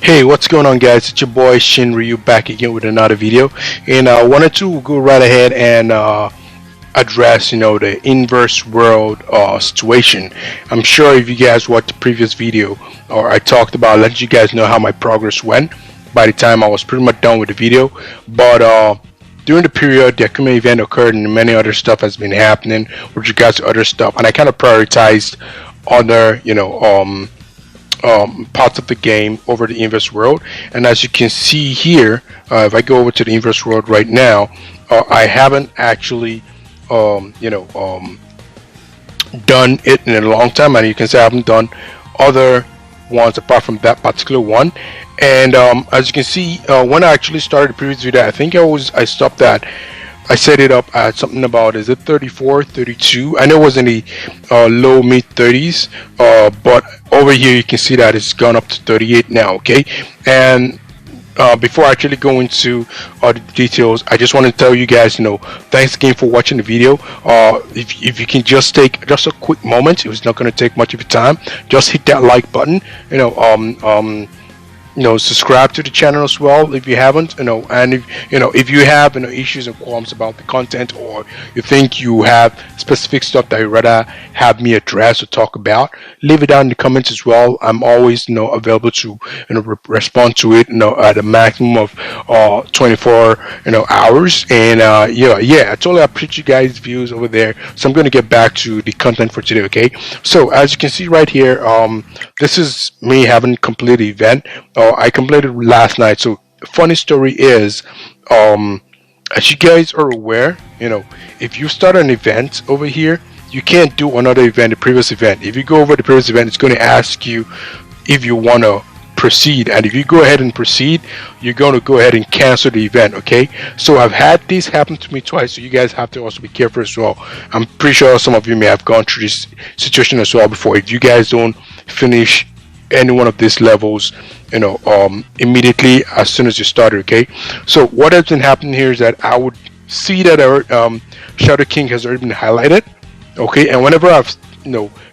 Hey, what's going on, guys? It's your boy Shin Ryu back again with another video, and I wanted to go right ahead and address, the inverse world situation. I'm sure if you guys watched the previous video, or I talked about, let you guys know how my progress went by the time I was pretty much done with the video. But during the period, the Akuma event occurred, and many other stuff has been happening with regards to other stuff, and I kind of prioritized other, parts of the game over the inverse world. And as you can see here, if I go over to the inverse world right now, I haven't actually done it in a long time, and you can see I haven't done other ones apart from that particular one. And as you can see, when I actually started the previous video, I think I stopped at, I set it up at something about, is it 34, 32? I know it was in the low mid 30s, but over here you can see that it's gone up to 38 now. Okay, and before I actually go into the details, I just want to tell you guys, thanks again for watching the video. If you can just take just a quick moment, it's not going to take much of your time. Just hit that like button. Subscribe to the channel as well if you haven't, and if you have issues and qualms about the content, or you think you have specific stuff that you'd rather have me address or talk about, leave it down in the comments as well. I'm always available to respond to it at a maximum of 24 hours. And I totally appreciate you guys' views over there. So I'm going to get back to the content for today. Okay, so as you can see right here, this is me having completed the event. I completed last night. So funny story is, as you guys are aware, if you start an event over here, you can't do another event, the previous event. If you go over the previous event, it's going to ask you if you want to proceed, and if you go ahead and proceed, you're going to go ahead and cancel the event. Okay, so I've had this happen to me twice, so you guys have to also be careful as well. I'm pretty sure some of you may have gone through this situation as well before. If you guys don't finish any one of these levels immediately as soon as you start, okay? So what has been happening here is that I would see that our Shadow King has already been highlighted, okay? And whenever I've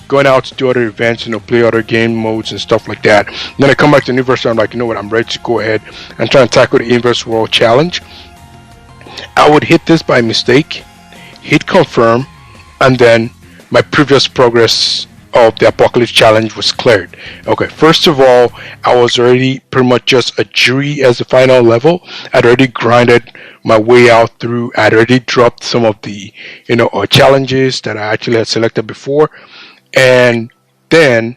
going out to do other events, play other game modes and stuff like that, then I come back to the inverse world, I'm like, you know what, I'm ready to go ahead and try and tackle the inverse world challenge. I would hit this by mistake, hit confirm, and then my previous progress of the Apocalypse challenge was cleared. Okay, first of all, I was already pretty much just a jury as the final level. I'd already grinded my way out through. I'd already dropped some of the challenges that I actually had selected before, and then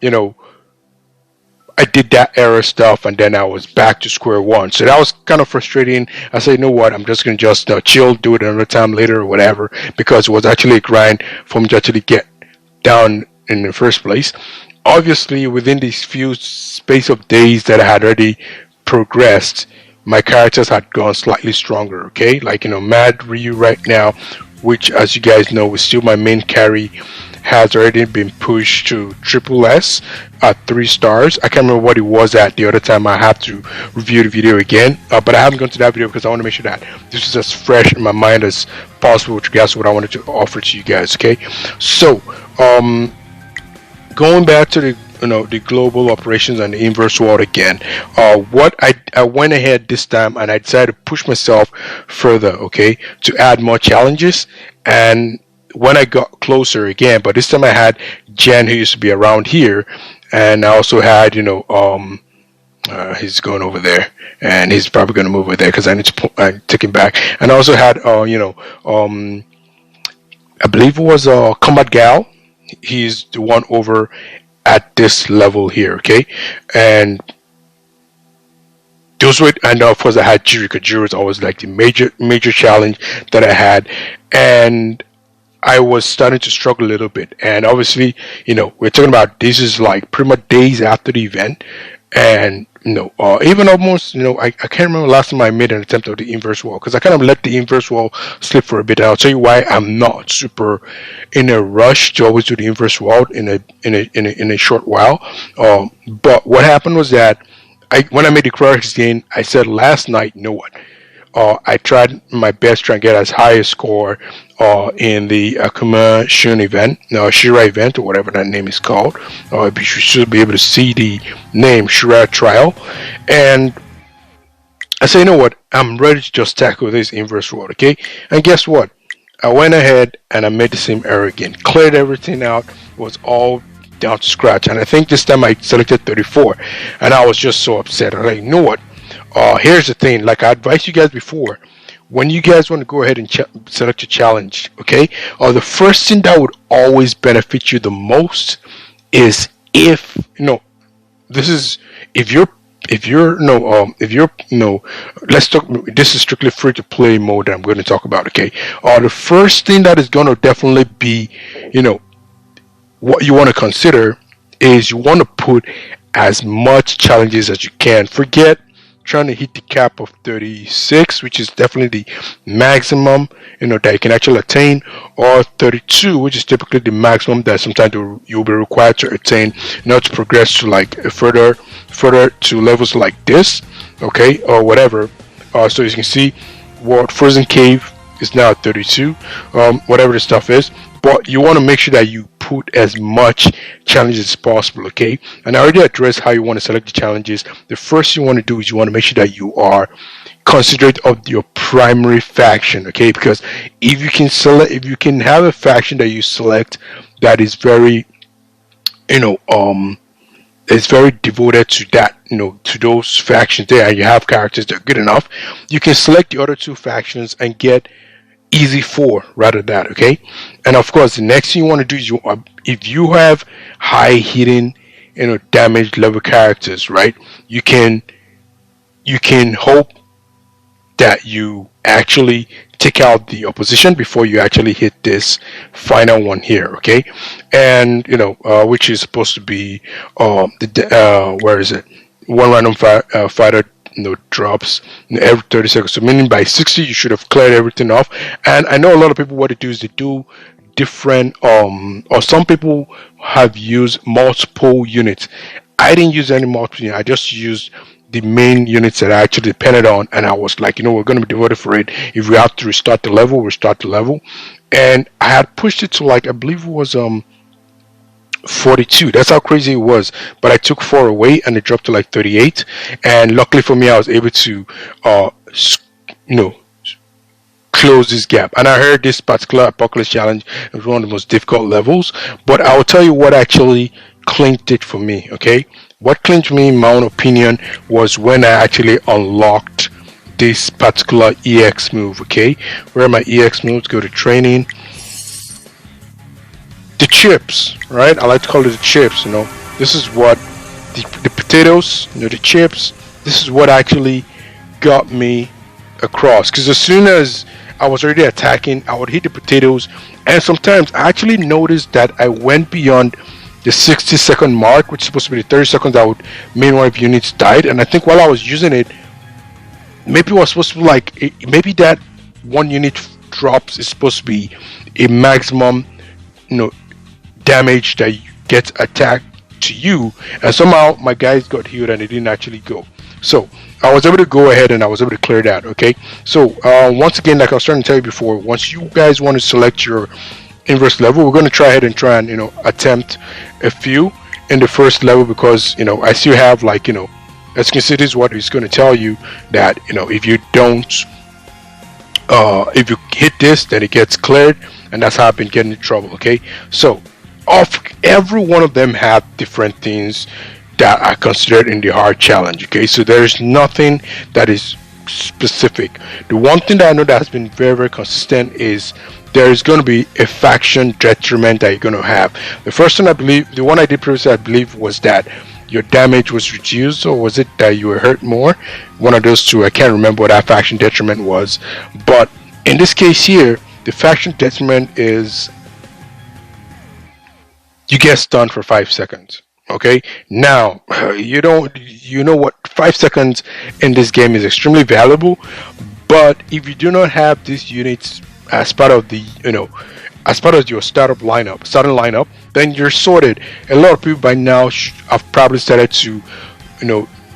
I did that error stuff, and then I was back to square one. So that was kind of frustrating. I said, you know what, I'm just gonna chill, do it another time later or whatever, because it was actually a grind for me to actually get down in the first place. Obviously, within these few space of days that I had already progressed, my characters had gone slightly stronger. Okay, like Mad Ryu right now, which, as you guys know, is still my main carry, has already been pushed to triple S at 3 stars. I can't remember what it was at the other time. I have to review the video again, but I haven't gone to that video because I want to make sure that this is as fresh in my mind as possible with regards to what I wanted to offer to you guys. Okay, so going back to the global operations and the inverse world again, what I went ahead this time and I decided to push myself further, okay, to add more challenges. And when I got closer again, but this time I had Jen, who used to be around here, and I also had he's going over there, and he's probably going to move over there because I need to take him back. And I also had I believe it was Combat Gal. He's the one over at this level here, okay? And those were, and of course I had Jiri, because Jiri was always like the major challenge that I had, and I was starting to struggle a little bit. And obviously, we're talking about, this is like pretty much days after the event, and even almost, I can't remember last time I made an attempt of the inverse wall, because I kind of let the inverse wall slip for a bit. And I'll tell you why I'm not super in a rush to always do the inverse wall in a short while. But what happened was that when I made the correct gain, I said last night, you know what, I tried my best to try and get as high a score in the Akuma Shun event, no, Shira event, or whatever that name is called. You should be able to see the name Shira Trial. And I say, you know what? I'm ready to just tackle this inverse world, okay? And guess what? I went ahead and I made the same error again. Cleared everything out. Was all down to scratch. And I think this time I selected 34. And I was just so upset. I'm like, you know what? Here's the thing. Like I advised you guys before. When you guys want to go ahead and select your challenge, okay? The first thing that would always benefit you the most is if, this is, let's talk, this is strictly free to play mode that I'm going to talk about, okay? The first thing that is going to definitely be, what you want to consider is you want to put as much challenges as you can. Forget trying to hit the cap of 36, which is definitely the maximum that you can actually attain, or 32, which is typically the maximum that sometimes you'll be required to attain to progress to like further to levels like this, okay, or whatever. So as you can see, World Frozen Cave is now at 32, whatever the stuff is. But you want to make sure that you put as much challenges as possible, okay? And I already addressed how you want to select the challenges. The first you want to do is you want to make sure that you are considerate of your primary faction, okay? Because if you can have a faction that you select that is very, is very devoted to that, to those factions there, and you have characters that are good enough, you can select the other two factions and get easy 4 rather than that, okay? And of course, the next thing you want to do is if you have high hitting, damage level characters, right? You can hope that you actually take out the opposition before you actually hit this final one here, okay? And which is supposed to be where is it? One random fighter drops every 30 seconds, so meaning by 60 you should have cleared everything off. And I know a lot of people, what they do is they do different or some people have used multiple units. I didn't use any multiple units. I just used the main units that I actually depended on, and I was like, we're going to be devoted for it. If we have to restart the level, and I had pushed it to like, I believe it was 42. That's how crazy it was. But I took 4 away and it dropped to like 38. And luckily for me, I was able to close this gap. And I heard this particular Apocalypse challenge was one of the most difficult levels. But I will tell you what actually clinched it for me, okay? What clinched me, in my own opinion, was when I actually unlocked this particular EX move, okay? Where are my EX moves? Go to training. The chips, right? I like to call it the chips. This is what the potatoes, the chips. This is what actually got me across. Because as soon as I was already attacking, I would hit the potatoes, and sometimes I actually noticed that I went beyond the 60-second mark, which is supposed to be the 30 seconds that would mean one of units died. And I think while I was using it, maybe it was supposed to be like maybe that one unit drops is supposed to be a maximum, damage that gets attacked to you, and somehow my guys got healed and they didn't actually go. So I was able to go ahead and I was able to clear that, okay? So once again, like I was trying to tell you before, once you guys want to select your inverse level, we're going to try and attempt a few in the first level, because I still have like as you can see, this is what it's going to tell you, that if you don't if you hit this, then it gets cleared, and that's how I've been getting in trouble, okay? So every one of them have different things that are considered in the hard challenge, okay? So there's nothing that is specific. The one thing that I know that has been very, very consistent is there is going to be a faction detriment that you're going to have. The first one, I believe, the one I did previously, I believe, was that your damage was reduced, or was it that you were hurt more? One of those two. I can't remember what that faction detriment was. But in this case here, the faction detriment is you get stunned for 5 seconds. Okay, now you know what, 5 seconds in this game is extremely valuable, but if you do not have these units as part of the as part of your starting lineup, then you're sorted. A lot of people by now have probably started to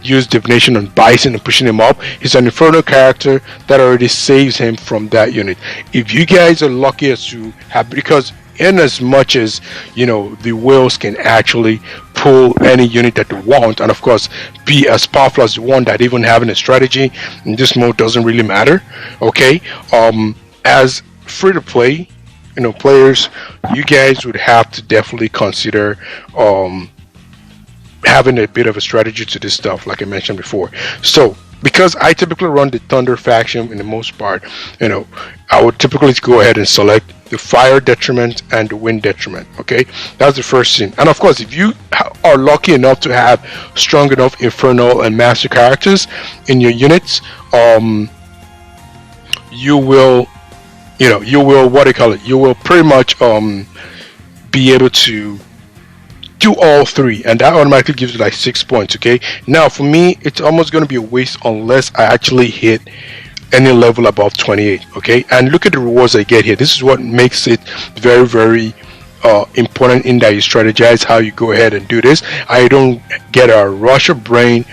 use divination on Bison and pushing him up. He's an Inferno character that already saves him from that unit. If you guys are lucky as to have, because in as much as the whales can actually pull any unit that they want, and of course be as powerful as the one that even having a strategy in this mode doesn't really matter. Okay, as free to play players, you guys would have to definitely consider having a bit of a strategy to this stuff, like I mentioned before. So because I typically run the Thunder faction in the most part, I would typically go ahead and select the Fire Detriment and the Wind Detriment. Okay, that's the first thing. And of course, if you are lucky enough to have strong enough Infernal and Master characters in your units, you will, what do you call it? You will pretty much be able to do all three, and that automatically gives you like 6 points. Okay, now for me it's almost going to be a waste unless I actually hit any level above 28. Okay, and look at the rewards I get here. This is what makes it very, very important, in that you strategize how you go ahead and do this. I don't get a rush of brain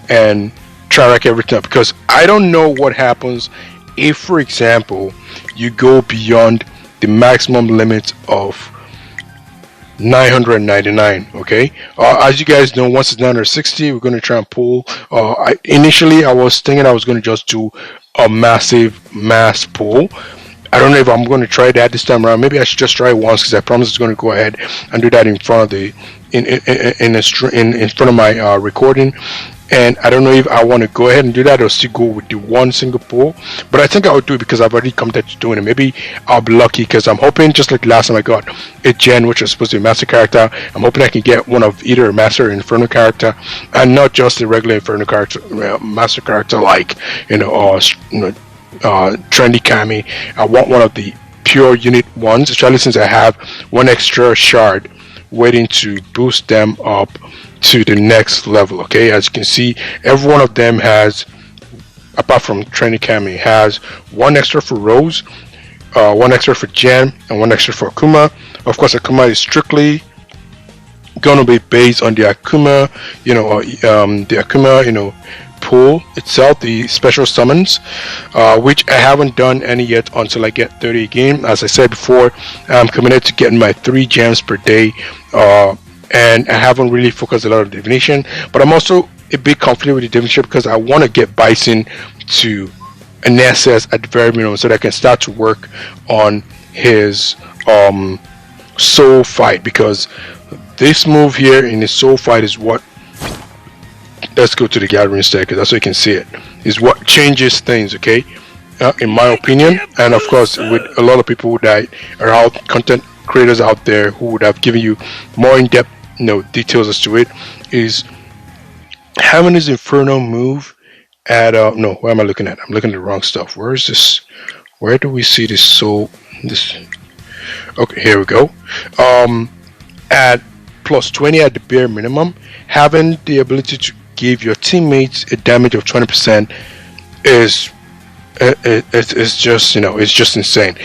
and try to rack everything up, because I don't know what happens if, for example, you go beyond the maximum limit of 999. Okay, as you guys know, once it's 960, we're going to try and pull. Initially I was thinking I was going to just do a massive mass pull. I don't know if I'm going to try that this time around. Maybe I should just try it once, because I promise it's going to go ahead and do that in front of the in front of my recording. And I don't know if I want to go ahead and do that or still go with the one single pull, but I think I would do it because I've already committed to doing it. Maybe I'll be lucky, because I'm hoping, just like last time I got a Gen, which was supposed to be a Master character, I'm hoping I can get one of either a Master or Inferno character, and not just a regular Inferno character, Master character, like Trendy Kami. I want one of the pure unit ones, especially since I have one extra shard waiting to boost them up to the next level. Okay, as you can see, every one of them has, apart from Trendy Kami, has one extra for Rose, one extra for Jen, and one extra for Akuma. Of course, Akuma is strictly gonna be based on the Akuma, the Akuma, pool itself, the special summons, which I haven't done any yet until I get 30 again. As I said before, I'm committed to getting my 3 gems per day, and I haven't really focused a lot on divination, but I'm also a bit confident with the divination because I want to get Bison to an SS at the very minimum, so that I can start to work on his soul fight, because this move here in his soul fight is what, let's go to the gathering instead, because that's so you can see it, is what changes things. Okay, in my opinion, and of course with a lot of people that are out, content creators out there who would have given you more in-depth details as to it, is having this Inferno move at no, what am I looking at? I'm looking at the wrong stuff. Where is this? Where do we see this soul? This, okay, here we go. At plus 20 at the bare minimum, having the ability to give your teammates a damage of 20% is it's just it's just insane,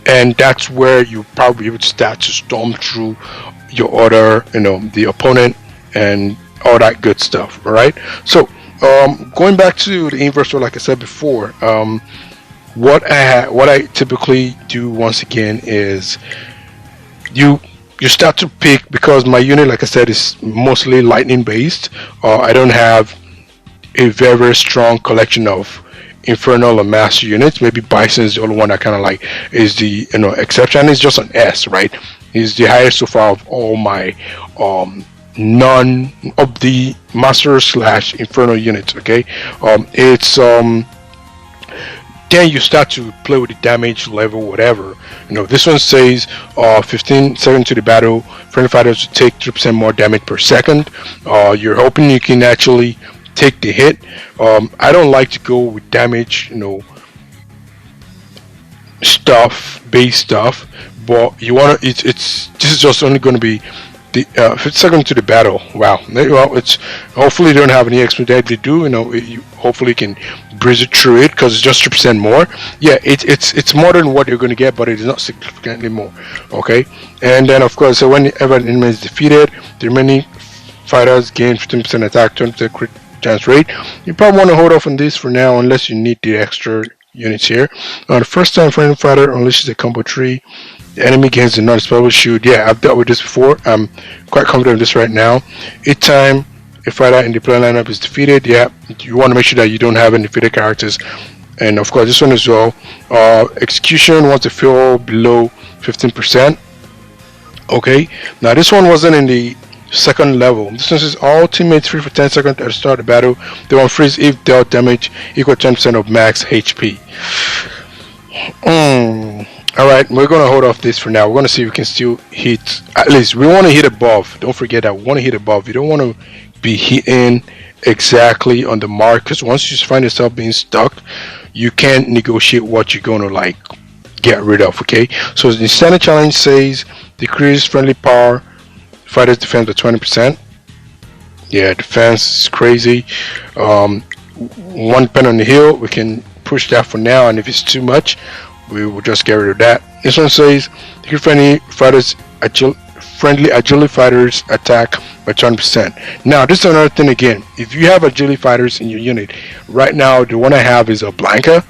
and that's where you probably would start to storm through your order, the opponent, and all that good stuff. All right, so going back to the inverse, like I said before, what I typically do once again is you start to pick, because my unit, like I said, is mostly lightning based. I don't have a very, very strong collection of Infernal or Master units. Maybe Bison is the only one that kind of like is the exception. It's just an S, right? He's the highest so far of all my none of the Master / Infernal units. Okay, it's then you start to play with the damage level, whatever. This one says 15 seconds to the battle, friendly fighters take 3% more damage per second. You're hoping you can actually take the hit. I don't like to go with damage, base stuff, but you want to. This is just only going to be the 50 seconds to the battle. Wow. Well, it's hopefully they don't have any extra that they do. You hopefully can breeze it through it, because it's just 3% more. Yeah, it's more than what you're going to get, but it is not significantly more. Okay, and then of course, so whenever an enemy is defeated, the remaining fighters gain 15% attack, 20% chance rate. You probably want to hold off on this for now unless you need the extra units here. The first time friendly fighter unleashes a combo tree. The enemy gains a non-spellable shield. Yeah, I've dealt with this before. I'm quite confident of this right now. Each time a fighter in the player lineup is defeated, yeah, you want to make sure that you don't have any defeated characters. And of course, this one as well. Execution wants to feel below 15%. Okay, now this one wasn't in the second level. This one says all teammates free for 10 seconds at the start of the battle. They won't freeze if dealt damage equal to 10% of max HP. Alright, we're going to hold off this for now. We're going to see if we can still hit, at least we want to hit above. Don't forget that we want to hit above. You don't want to be hitting exactly on the mark, because once you find yourself being stuck, you can't negotiate what you're going to like get rid of. Okay, so the standard challenge says decrease friendly power fighters defense by 20%. Yeah, defense is crazy. One pen on the hill, we can push that for now, and if it's too much, we will just get rid of that. This one says decrease friendly agility fighters attack by 20%. Now this is another thing again. If you have agility fighters in your unit right now, the one I have is a Blanca.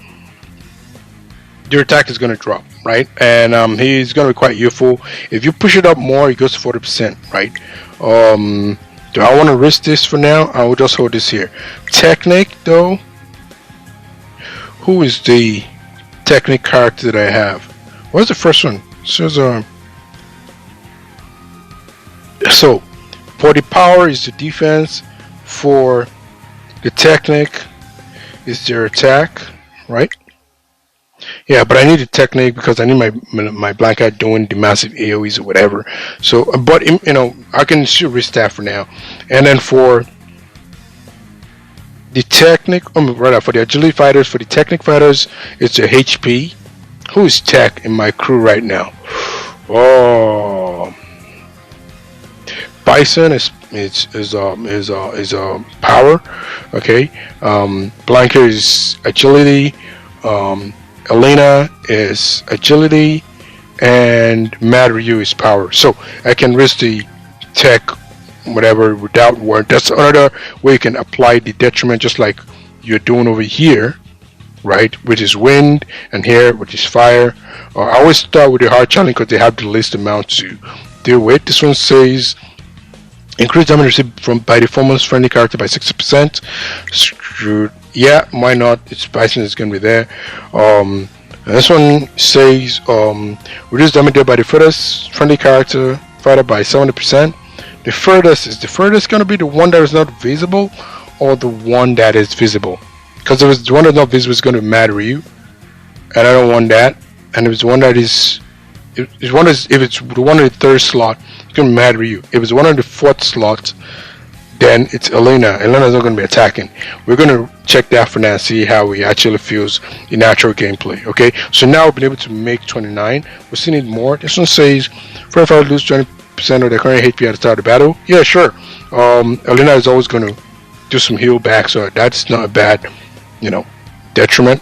Your attack is going to drop, right? And he's going to be quite useful. If you push it up more, it goes to 40%, right? Do I want to risk this for now? I will just hold this here. Technic though, who is the Technic character that I have? What's the first one? So for the power is the defense, for the Technic is their attack, right? Yeah, but I need a Technic because I need my Blanca doing the massive AoEs or whatever. So, but you know, I can still risk that for now. And then for the Technic, rather for the agility fighters, for the Technic fighters, it's a HP. Who is Tech in my crew right now? Oh, Bison is power. Okay, Blanca is agility. Elena is agility, and Mad Ryu is power. So I can risk the Tech whatever without work. That's another way you can apply the detriment, just like you're doing over here, right? Which is wind, and here which is fire. I always start with the hard challenge because they have the least amount to deal with. This one says increase damage received by the foremost friendly character by 60%. Screwed. Yeah, why not? It's Bison is going to be there. And this one says reduce damage dealt by the furthest friendly character fighter by 70%. The furthest going to be the one that is not visible or the one that is visible? Because if it's the one that's not visible, it's going to be Mad Ryu, and I don't want that. And if it's one that is, if it's the one in the third slot, it's going to be Mad Ryu. If it's one in the fourth slot, then it's Elena. Elena's not going to be attacking. We're going to check that for now and see how it actually feels in actual gameplay. Okay, so now we've been able to make 29. We still need more. This one says, for fighters lose 20% of their current HP at the start of the battle. Yeah, sure. Elena is always going to do some heal back, so that's not a bad, detriment.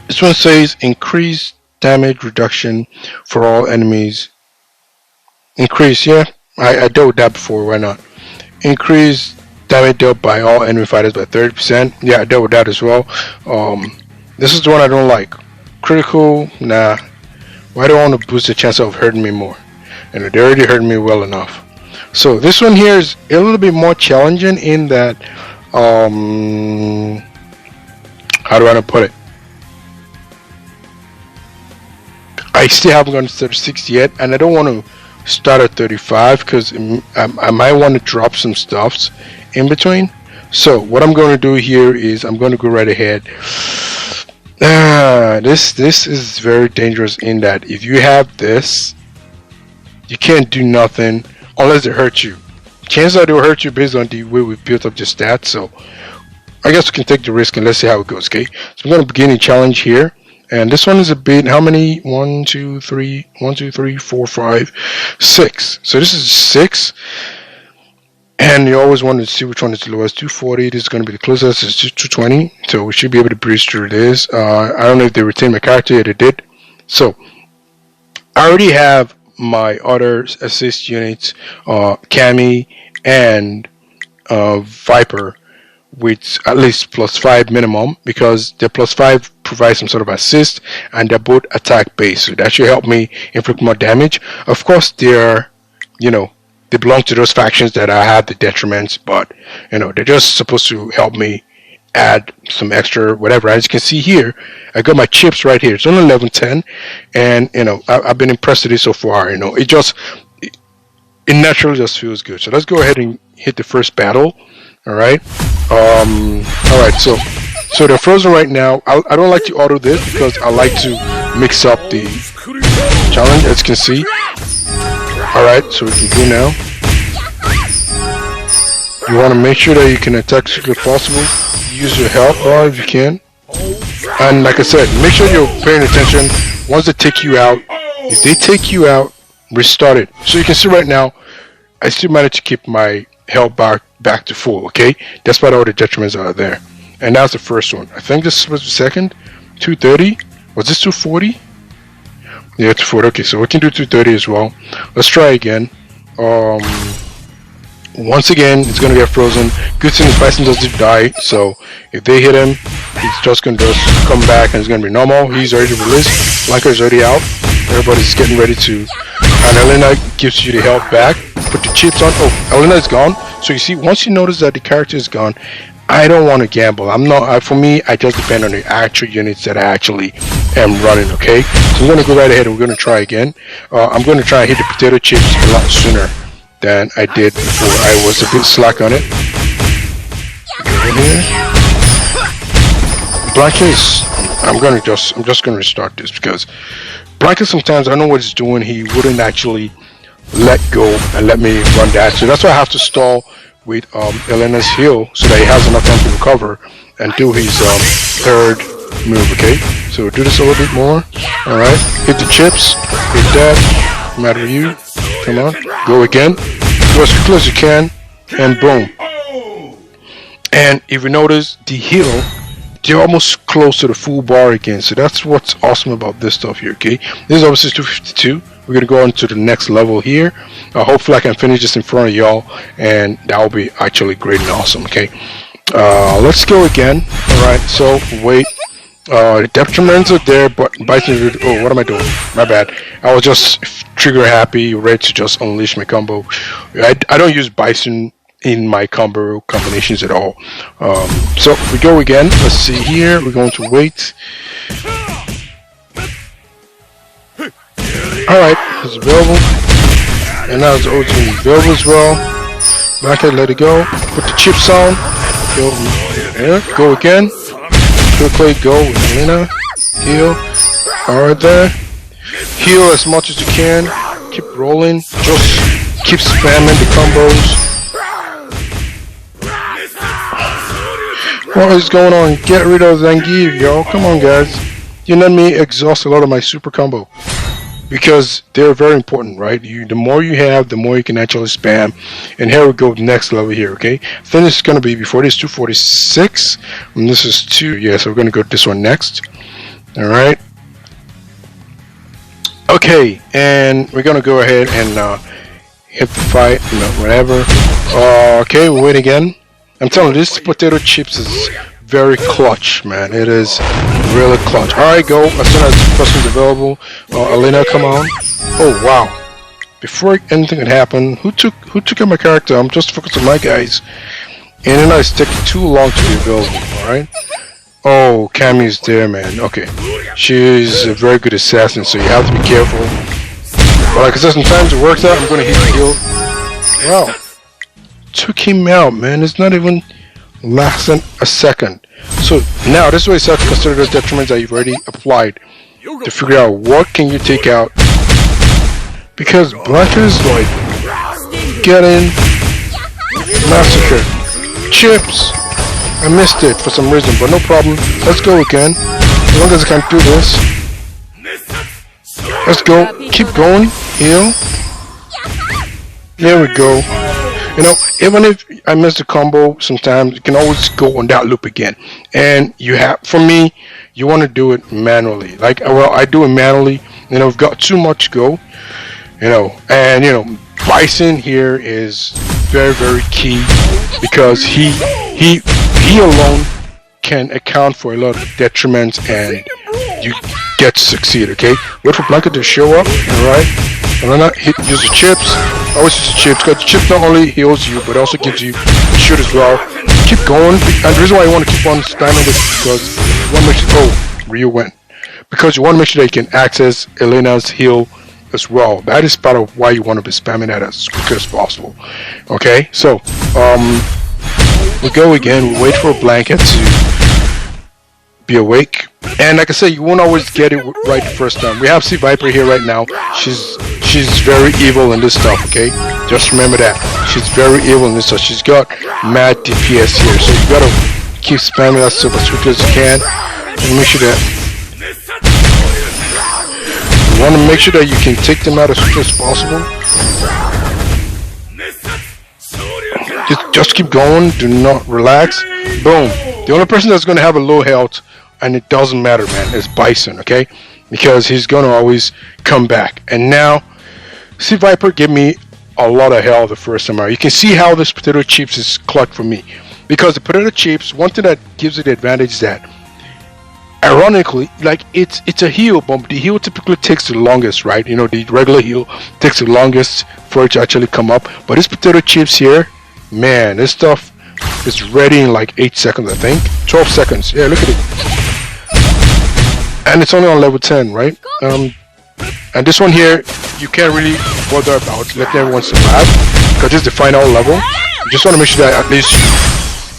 This one says increase damage reduction for all enemies. Increase, yeah. I dealt with that before. Why not? Increase damage dealt by all enemy fighters by 30%. Yeah, I dealt with that as well. This is the one I don't like. Critical, nah. Why do I want to boost the chance of hurting me more? And they already hurt me well enough. So this one here is a little bit more challenging in that, how do I put it? I still haven't gone to 36 yet, and I don't want to start at 35 because I might want to drop some stuffs in between. So what I'm going to do here is I'm going to go right ahead. This is very dangerous in that if you have this, you can't do nothing unless it hurts you. Chances are they will hurt you based on the way we built up the stats. So I guess we can take the risk and let's see how it goes. Okay, so I'm going to begin a challenge here. And this one is a bit, how many? 1, 2, 3, 4, 5, 6. So this is 6. And you always want to see which one is the lowest. 240, this is going to be the closest, it's just 220. So we should be able to breeze through this. I don't know if they retained my character yet, they did. So I already have my other assist units, Cammy and Viper, with at least +5 minimum, because the +5 provides some sort of assist, and they're both attack based, so that should help me inflict more damage. Of course, they're, you know, they belong to those factions that I have the detriments, but you know, they're just supposed to help me add some extra whatever. As you can see here, I got my chips right here. It's only level 10, and you know, I've been impressed with it so far. You know, it naturally just feels good. So let's go ahead and hit the first battle. All right. All right. So they're frozen right now. I don't like to auto this because I like to mix up the challenge, as you can see. All right. So we can go now. You want to make sure that you can attack as quickly as possible. Use your health bar if you can. And like I said, make sure you're paying attention. Once they take you out, if they take you out, restart it. So you can see right now, I still managed to keep my health bar back to full, okay? Despite all the detriments are there. And that's the first one. I think this was the second. 230. Was this 240? Yeah, 240. Okay, so we can do 230 as well. Let's try again. Once again, it's gonna get frozen. Good thing is Bison doesn't die, so if they hit him, he's just gonna come back and it's gonna be normal. He's already released. Blanca is already out. Everybody's getting ready to. And Elena gives you the health back. Put the chips on. Oh, Elena is gone. So you see, once you notice that the character is gone, I don't want to gamble. I'm not. For me, I just depend on the actual units that I actually am running. Okay, so I'm gonna go right ahead and we're gonna try again. I'm gonna try and hit the potato chips a lot sooner than I did before. I was a bit slack on it. Go in here. Blanca, I'm just gonna restart this because Blanca, sometimes I know what he's doing. He wouldn't actually let go and let me run that. So that's why I have to stall with Elena's heal so that he has enough time to recover and do his third move. Okay, so do this a little bit more. All right, hit the chips, hit that. Matter of you. Come on, go again. Go as quickly as you can, and boom. And if you notice, the heal, they're almost close to the full bar again. So that's what's awesome about this stuff here. Okay, this is obviously 252. We're gonna go on to the next level here. Hopefully I can finish this in front of y'all, and that will be actually great and awesome. Okay, let's go again. All right, so wait. The detriments are there, but Bison. Oh, what am I doing? My bad. I was just trigger happy, ready to just unleash my combo. I don't use Bison in my combo combinations at all. So we go again. Let's see here. We're going to wait. Alright, it's available. And now it's ultimately available as well. Back and let it go. Put the chips on. Go there. Go again. Quickly go with Elena. Heal. Alright there. Heal as much as you can. Keep rolling. Just keep spamming the combos. What is going on? Get rid of Zangief, yo. Come on, guys. You let me exhaust a lot of my super combo. Because they're very important, right? The more you have, the more you can actually spam. And here we go, next level here, okay? I think this is going to be, before this, 246. And this is 2, yeah, so we're going to go to this one next. Alright. Okay, and we're going to go ahead and hit the fight, whatever. Okay, we'll wait again. I'm telling you, this potato chips is very clutch, man. It is really clutch. Alright, go. As soon as the person's available. Elena, come on. Oh, wow. Before anything can happen, who took out my character? I'm just focused on my guys. And then it's taking too long to be available, alright? Oh, Cammy's there, man. Okay. She's a very good assassin, so you have to be careful. But like I said, sometimes it works out. I'm going to hit the heal. Wow. Took him out, man. It's not even lasting a second. So now this is why you have to consider those detriments that you've already applied to figure out what can you take out, because Blanca's like getting massacred. Chips, I missed it for some reason, but no problem. Let's go again. As long as I can do this. Let's go. Keep going. Heal. There we go. You know, even if I miss the combo, sometimes you can always go on that loop again. And you have, for me, you want to do it manually. Like, well, I do it manually. You know, we've got too much to go. You know, and you know, Bison here is very, very key because he he alone can account for a lot of detriments, and you get to succeed. Okay, wait for blanket to show up. All right, and then use the chips. Always use the chips, because the chips not only heals you but also gives you a shoot as well. Keep going, and the reason why you want to keep on spamming this is because you want to make sure Ryu went, because you want to make sure that you can access Elena's heal as well. That is part of why you want to be spamming that as quick as possible. Okay, so we go again. We wait for a blanket to be awake, and like I said, you won't always get it right the first time. We have C Viper here right now. She's very evil in this stuff. Okay, just remember that she's very evil in this stuff. She's got mad DPS here, so you gotta keep spamming that stuff as quickly as you can, and make sure that you want to make sure that you can take them out as quickly as possible. Just keep going. Do not relax. Boom. The only person that's going to have a low health, and it doesn't matter, man, is Bison. Okay, because he's going to always come back. And now, see, Viper gave me a lot of hell the first time out. You can see how this potato chips is clutch for me, because the potato chips, one thing that gives it the advantage is that, ironically, like it's a heal, but the heal typically takes the longest, right? You know, the regular heal takes the longest for it to actually come up. But this potato chips here, man, this stuff is ready in like 8 seconds, I think. 12 seconds. Yeah, look at it. And it's only on level 10, right? And this one here, you can't really bother about letting everyone survive, because this is the final level. You just want to make sure that at least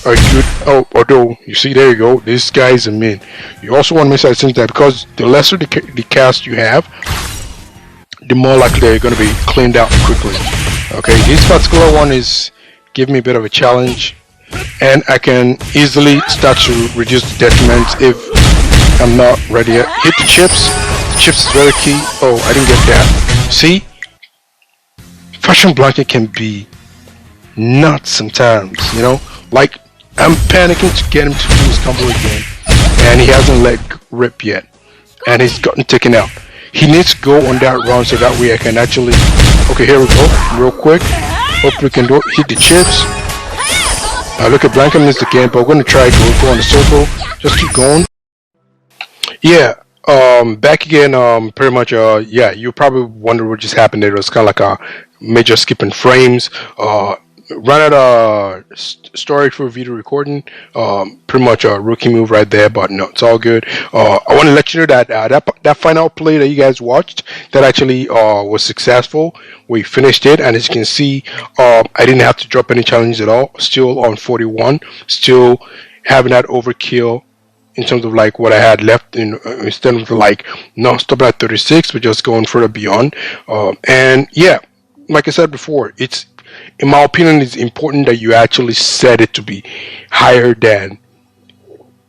are good. Oh, although you see, there you go, this guy is a min. You also want to make sure that, because the lesser the cast you have, the more likely they're going to be cleaned out quickly. Okay, this particular one is giving me a bit of a challenge, and I can easily start to reduce the detriment if I'm not ready yet. Hit the chips. The chips is very key. Oh, I didn't get that. See, Fashion Blanket can be nuts sometimes, you know, like I'm panicking to get him to do his combo again, and he hasn't let rip yet, and he's gotten taken out. He needs to go on that run so that way I can actually, okay, here we go, real quick. Hope we can do it. Hit the chips. Look at Blanket missed again, but we're going to try to go on the circle. Just keep going. Yeah, back again, pretty much, yeah, you probably wonder what just happened there. It was kind of like a major skip in frames. Run out of storage for video recording. Pretty much a rookie move right there, but no, it's all good. I want to let you know that that final play that you guys watched, that actually was successful. We finished it, and as you can see, I didn't have to drop any challenges at all. Still on 41, still having that overkill in terms of like what I had left, instead of like not stopping at 36, but just going further beyond. And yeah, like I said before, it's, in my opinion, it's important that you actually set it to be higher than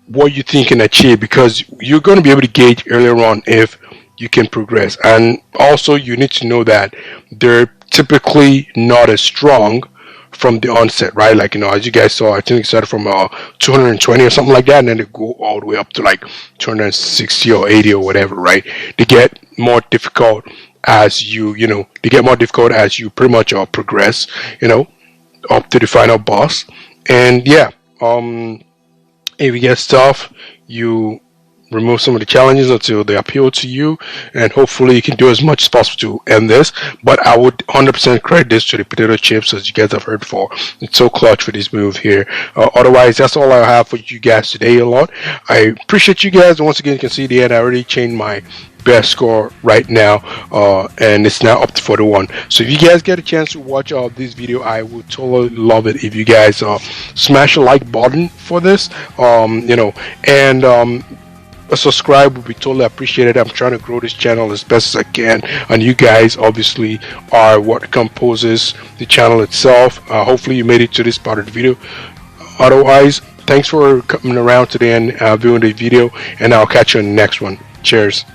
what you think you can achieve, because you're going to be able to gauge earlier on if you can progress. And also you need to know that they're typically not as strong from the onset, right? Like, you know, as you guys saw, I think it started from 220 or something like that, and then they go all the way up to like 260 or 80 or whatever, right? They get more difficult as they get more difficult as you pretty much progress, up to the final boss. And yeah, if you get stuff, you remove some of the challenges until they appeal to you, and hopefully you can do as much as possible to end this. But I would 100% credit this to the potato chips, as you guys have heard before. It's so clutch for this move here. Otherwise, that's all I have for you guys today a lot. I appreciate you guys, and once again, you can see the end. I already changed my best score right now, and it's now up to 41. So if you guys get a chance to watch this video, I would totally love it if you guys smash a like button for this, and a subscribe would be totally appreciated. I'm trying to grow this channel as best as I can, and you guys obviously are what composes the channel itself. Hopefully you made it to this part of the video. Otherwise, thanks for coming around today and viewing the video, and I'll catch you in the next one. Cheers.